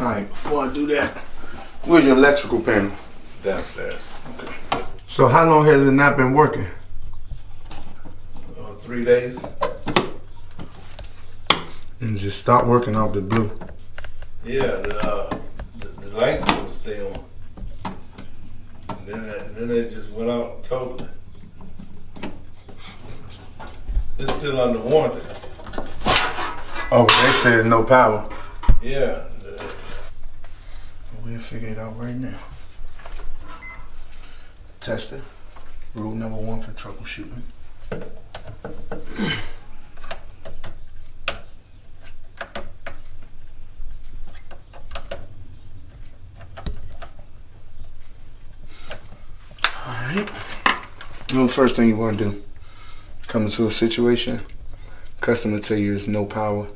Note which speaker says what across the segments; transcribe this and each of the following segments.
Speaker 1: Alright, before I do that, where's your electrical panel?
Speaker 2: Downstairs.
Speaker 1: Okay. So how long has it not been working?
Speaker 2: 3 days.
Speaker 1: And just stop working off the blue.
Speaker 2: Yeah, the lights will stay on. And then it just went out totally. It's still under warranty.
Speaker 1: Oh, they said no power.
Speaker 2: Yeah.
Speaker 1: We'll figure it out right now. Tester. Rule number 1 for troubleshooting. Alright. The first thing you want to do, come into a situation, customer tell you there's no power.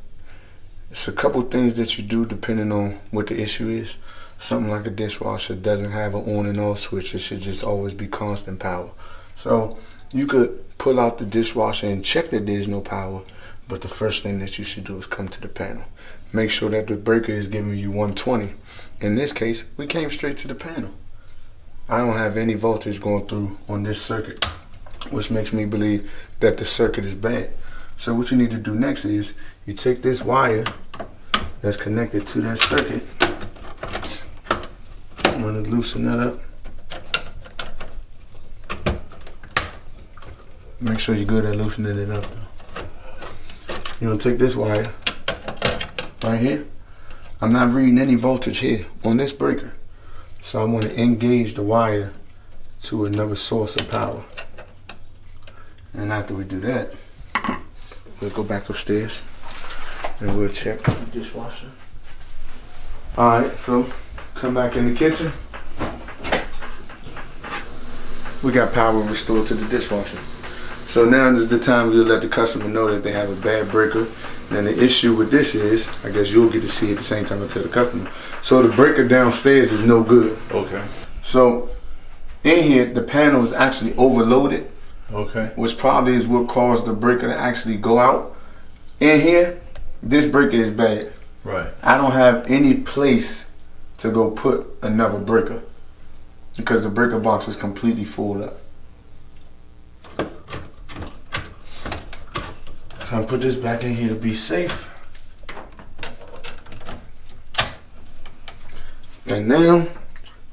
Speaker 1: It's a couple things that you do depending on what the issue is. Something like a dishwasher doesn't have an on and off switch. It should just always be constant power. So you could pull out the dishwasher and check that there's no power, but the first thing that you should do is come to the panel. Make sure that the breaker is giving you 120. In this case, we came straight to the panel. I don't have any voltage going through on this circuit, which makes me believe that the circuit is bad. So what you need to do next is you take this wire that's connected to that circuit. I'm going to loosen that up. Make sure you're good at loosening it up though. You're going to take this wire right here. I'm not reading any voltage here on this breaker. So I'm going to engage the wire to another source of power. And after we do that, we'll go back upstairs and we'll check the dishwasher. Alright, so come back in the kitchen. We got power restored to the dishwasher. So now is the time we'll let the customer know that they have a bad breaker. Then the issue with this is, I guess you'll get to see it at the same time I tell the customer. So the breaker downstairs is no good.
Speaker 2: Okay.
Speaker 1: So in here, the panel is actually overloaded.
Speaker 2: Okay.
Speaker 1: Which probably is what caused the breaker to actually go out. In here, this breaker is bad.
Speaker 2: Right.
Speaker 1: I don't have any place to go put another breaker because the breaker box is completely full up. So I'm gonna put this back in here to be safe. And now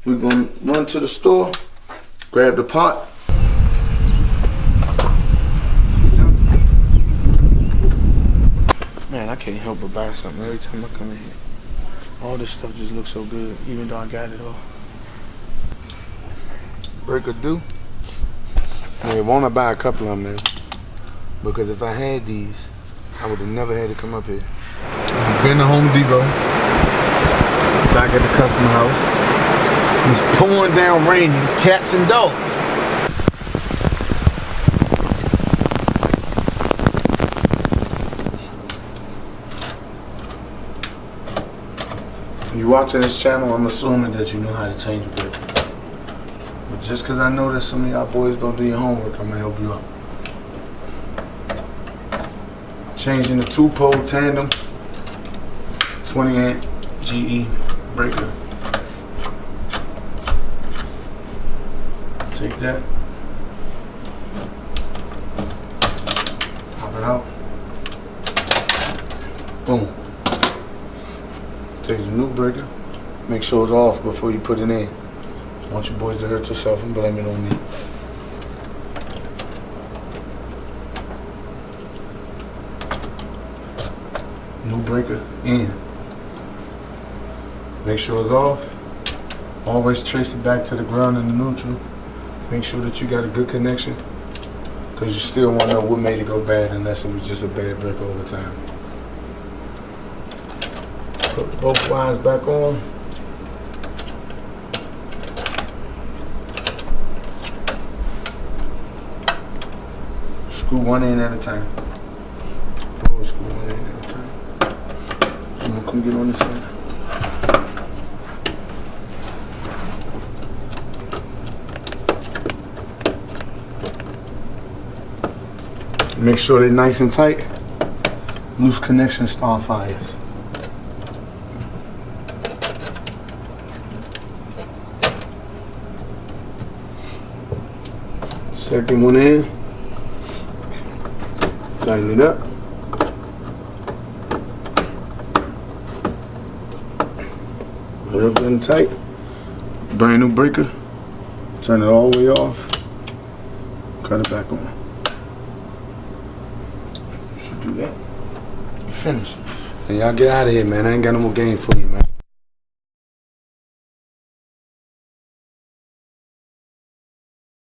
Speaker 1: we're gonna run to the store, grab the pot. Man, I can't help but buy something every time I come in here. All this stuff just looks so good, even though I got it all. Breaker do. I want to buy a couple of them now. Because if I had these, I would have never had to come up here. I've been to Home Depot. Back at the customer house. It's pouring down raining, cats and dogs. You watching this channel, I'm assuming that you know how to change a breaker. But just because I know that some of y'all boys don't do your homework, I'm going to help you out. Changing the 2-pole tandem 20 amp GE breaker. Take that. Pop it out. Boom. Take your new breaker. Make sure it's off before you put it in. I want you boys to hurt yourself and blame it on me. New breaker in. Make sure it's off. Always trace it back to the ground and the neutral. Make sure that you got a good connection, because you still want to know what made it go bad unless it was just a bad breaker over time. Put both wires back on. Screw one in at a time. Always screw one in at a time. I'm gonna come get on this side. Make sure they're nice and tight. Loose connections start fires. Second one in. Tighten it up. Real good and tight. Brand new breaker. Turn it all the way off. Cut it back on. Should do that. Finish. And y'all get out of here, man. I ain't got no more game for you, man.